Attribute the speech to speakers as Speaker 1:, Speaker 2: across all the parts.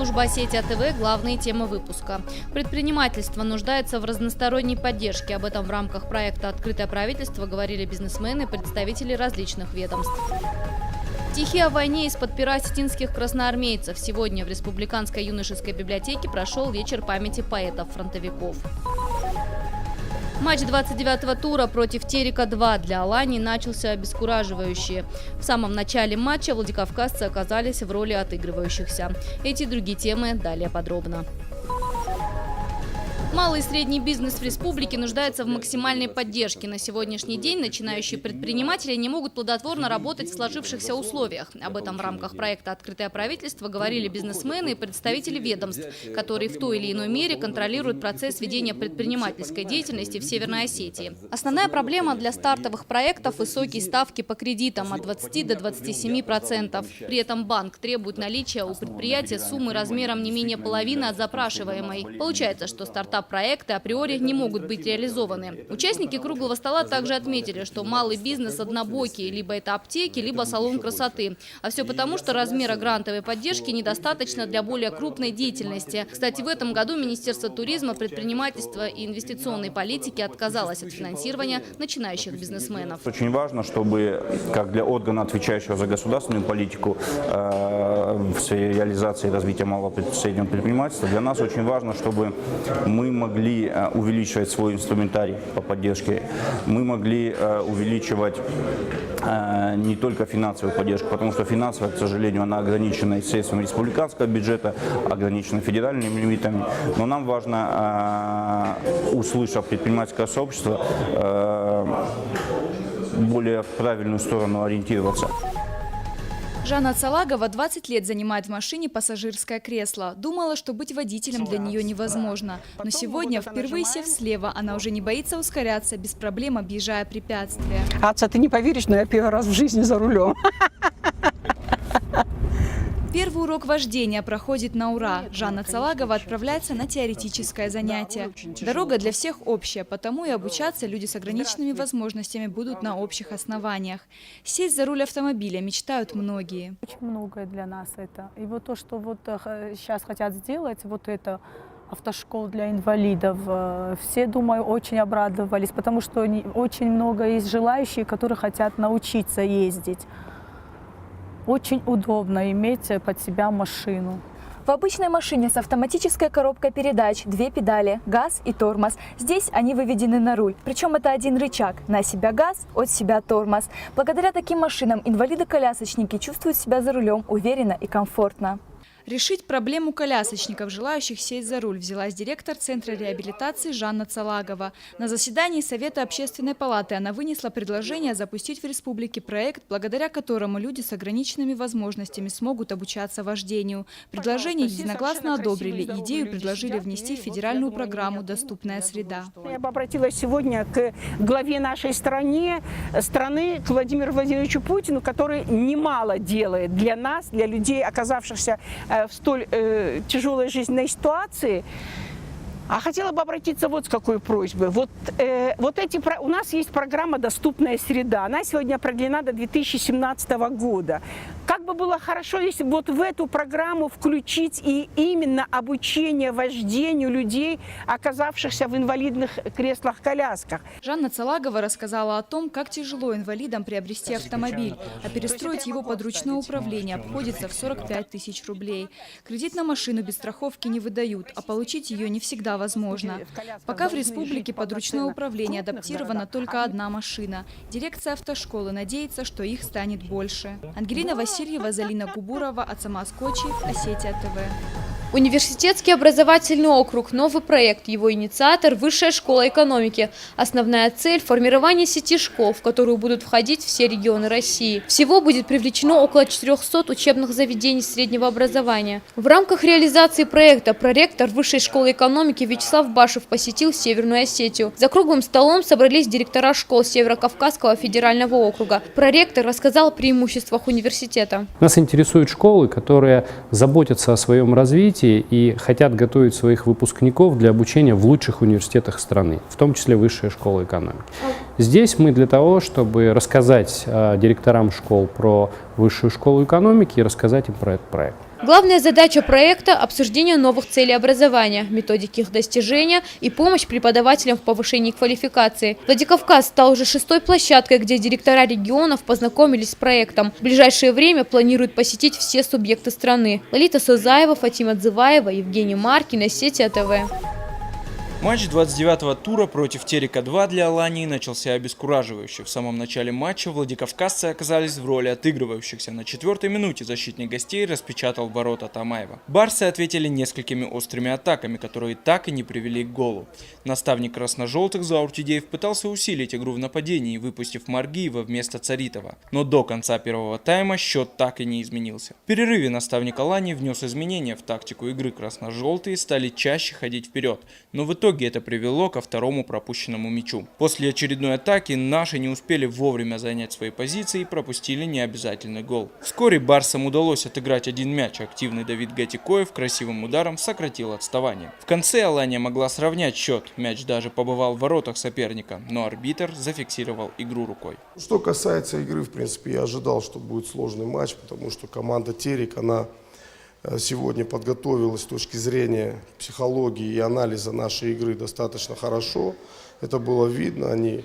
Speaker 1: Пресс-служба Осетия ТВ. Главные темы выпуска. Предпринимательство нуждается в разносторонней поддержке. Об этом в рамках проекта «Открытое правительство» говорили бизнесмены и представители различных ведомств. Стихи о войне из-под пера осетинских красноармейцев. Сегодня в Республиканской юношеской библиотеке прошел вечер памяти поэтов-фронтовиков. Матч 29-го тура против Терека-2 для Алании начался обескураживающе. В самом начале матча владикавказцы оказались в роли отыгрывающихся. Эти и другие темы далее подробно. Малый и средний бизнес в республике нуждается в максимальной поддержке. На сегодняшний день начинающие предприниматели не могут плодотворно работать в сложившихся условиях. Об этом в рамках проекта «Открытое правительство» говорили бизнесмены и представители ведомств, которые в той или иной мере контролируют процесс ведения предпринимательской деятельности в Северной Осетии. Основная проблема для стартовых проектов – высокие ставки по кредитам от 20 до 27%. При этом банк требует наличия у предприятия суммы размером не менее половины от запрашиваемой. Получается, что стартап-проекты априори не могут быть реализованы. Участники круглого стола также отметили, что малый бизнес однобокий, либо это аптеки, либо салон красоты. А все потому, что размера грантовой поддержки недостаточно для более крупной деятельности. Кстати, в этом году Министерство туризма, предпринимательства и инвестиционной политики отказалось от финансирования начинающих бизнесменов.
Speaker 2: Очень важно, чтобы, как для органа, отвечающего за государственную политику в сфере реализации и развития малого и среднего предпринимательства, для нас очень важно, чтобы мы могли увеличивать свой инструментарий по поддержке, мы могли увеличивать не только финансовую поддержку, потому что финансовая, к сожалению, она ограничена средствами республиканского бюджета, ограничена федеральными лимитами. Но нам важно, услышав предпринимательское сообщество, более в правильную сторону ориентироваться.
Speaker 3: Жанна Цалагова 20 лет занимает в машине пассажирское кресло. Думала, что быть водителем для нее невозможно. Но сегодня, впервые сев слева, она уже не боится ускоряться, без проблем объезжая препятствия.
Speaker 4: Отца, ты не поверишь, но я первый раз в жизни за рулем.
Speaker 3: Первый урок вождения проходит на ура. Жанна Цалагова отправляется на теоретическое занятие. Дорога для всех общая, потому и обучаться люди с ограниченными возможностями будут на общих основаниях. Сесть за руль автомобиля мечтают многие.
Speaker 5: Очень многое для нас это. И вот то, что вот сейчас хотят сделать, вот это автошкола для инвалидов, все, думаю, очень обрадовались, потому что очень много есть желающих, которые хотят научиться ездить. Очень удобно иметь под себя машину.
Speaker 3: В обычной машине с автоматической коробкой передач, 2 педали, газ и тормоз. Здесь они выведены на руль. Причем это один рычаг. На себя газ, от себя тормоз. Благодаря таким машинам инвалиды-колясочники чувствуют себя за рулем уверенно и комфортно. Решить проблему колясочников, желающих сесть за руль, взялась директор Центра реабилитации Жанна Цалагова. На заседании Совета общественной палаты она вынесла предложение запустить в республике проект, благодаря которому люди с ограниченными возможностями смогут обучаться вождению. Предложение единогласно одобрили. Идею предложили внести в федеральную программу «Доступная среда».
Speaker 4: Я бы обратилась сегодня к главе нашей страны, к Владимиру Владимировичу Путину, который немало делает для нас, для людей, оказавшихся в столь тяжелой жизненной ситуации. А хотела бы обратиться вот с какой просьбой. У нас есть программа «Доступная среда». Она сегодня продлена до 2017 года. Как бы было хорошо, если вот в эту программу включить и именно обучение вождению людей, оказавшихся в инвалидных креслах-колясках.
Speaker 3: Жанна Цалагова рассказала о том, как тяжело инвалидам приобрести автомобиль, а перестроить его под ручное управление обходится в 45 тысяч рублей. Кредит на машину без страховки не выдают, а получить ее не всегда возможно. Пока в республике под ручное управление адаптирована только одна машина. Дирекция автошколы надеется, что их станет больше. Ангелина Васильева, Залина Губурова, Ацамаз Кочи, Осетия ТВ.
Speaker 6: Университетский образовательный округ – новый проект. Его инициатор – Высшая школа экономики. Основная цель – формирование сети школ, в которую будут входить все регионы России. Всего будет привлечено около 400 учебных заведений среднего образования. В рамках реализации проекта проректор Высшей школы экономики Вячеслав Башев посетил Северную Осетию. За круглым столом собрались директора школ Северо-Кавказского федерального округа. Проректор рассказал о преимуществах университета.
Speaker 7: Нас интересуют школы, которые заботятся о своем развитии и хотят готовить своих выпускников для обучения в лучших университетах страны, в том числе Высшая школа экономики. Здесь мы для того, чтобы рассказать директорам школ про Высшую школу экономики и рассказать им про этот проект.
Speaker 6: Главная задача проекта – обсуждение новых целей образования, методики их достижения и помощь преподавателям в повышении квалификации. Владикавказ стал уже 6-й площадкой, где директора регионов познакомились с проектом. В ближайшее время планируют посетить все субъекты страны. Лолита Созаева, Фатима Дзываева, Евгений Маркин, Осетия ТВ.
Speaker 8: Матч 29-го тура против Терека-2 для Алании начался обескураживающе. В самом начале матча владикавказцы оказались в роли отыгрывающихся. На 4-й минуте защитник гостей распечатал ворота Тамаева. Барсы ответили несколькими острыми атаками, которые так и не привели к голу. Наставник красно-желтых Зауртидеев пытался усилить игру в нападении, выпустив Маргиева вместо Царитова. Но до конца первого тайма счет так и не изменился. В перерыве наставник Алании внес изменения в тактику игры. Красно-желтые стали чаще ходить вперед, но в итоге это привело ко второму пропущенному мячу. После очередной атаки наши не успели вовремя занять свои позиции и пропустили необязательный гол. Вскоре барсам удалось отыграть один мяч. Активный Давид Гатикоев красивым ударом сократил отставание. В конце Алания могла сравнять счет. Мяч даже побывал в воротах соперника, но арбитр зафиксировал игру рукой.
Speaker 9: Что касается игры, в принципе, я ожидал, что будет сложный матч, потому что команда Терек, она сегодня подготовилась с точки зрения психологии и анализа нашей игры достаточно хорошо. Это было видно, они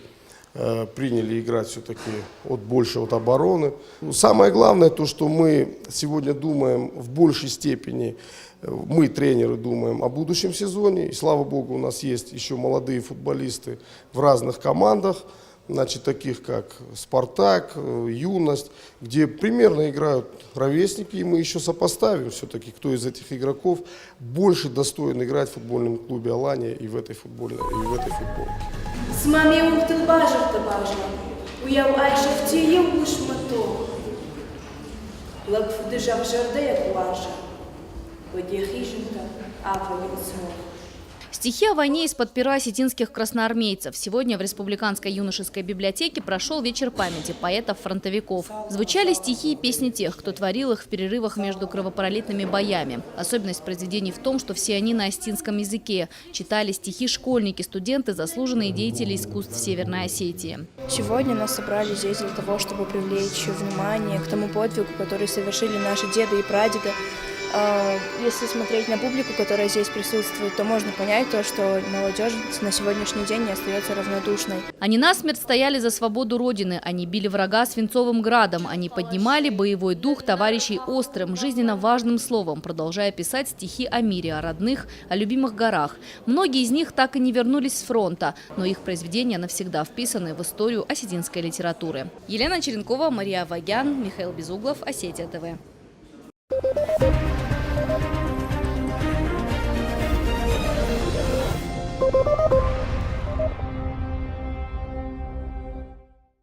Speaker 9: приняли играть все-таки больше от обороны. Самое главное то, что мы сегодня думаем в большей степени, мы, тренеры, думаем о будущем сезоне. И слава богу, у нас есть еще молодые футболисты в разных командах. Значит, таких как «Спартак», «Юность», где примерно играют ровесники, и мы еще сопоставим все-таки, кто из этих игроков больше достоин играть в футбольном клубе «Алания» и в этой футболке.
Speaker 10: С мамой ухтыл бажар-то бажар, уяв айша в тие уж мотор. Лакфуды жак-жарда як лажа, воде хижинка, апа венцов.
Speaker 1: Стихи о войне из-под пера осетинских красноармейцев. Сегодня в Республиканской юношеской библиотеке прошел вечер памяти поэтов-фронтовиков. Звучали стихи и песни тех, кто творил их в перерывах между кровопролитными боями. Особенность произведений в том, что все они на осетинском языке. Читали стихи школьники, студенты, заслуженные деятели искусств Северной Осетии.
Speaker 11: Сегодня нас собрали здесь для того, чтобы привлечь внимание к тому подвигу, который совершили наши деды и прадеды. Если смотреть на публику, которая здесь присутствует, то можно понять то, что молодежь на сегодняшний день не остается равнодушной.
Speaker 1: Они насмерть стояли за свободу Родины, они били врага свинцовым градом, они поднимали боевой дух товарищей острым, жизненно важным словом, продолжая писать стихи о мире, о родных, о любимых горах. Многие из них так и не вернулись с фронта, но их произведения навсегда вписаны в историю осетинской литературы. Елена Черенкова, Мария Вагян, Михаил Безуглов, Осетия ТВ.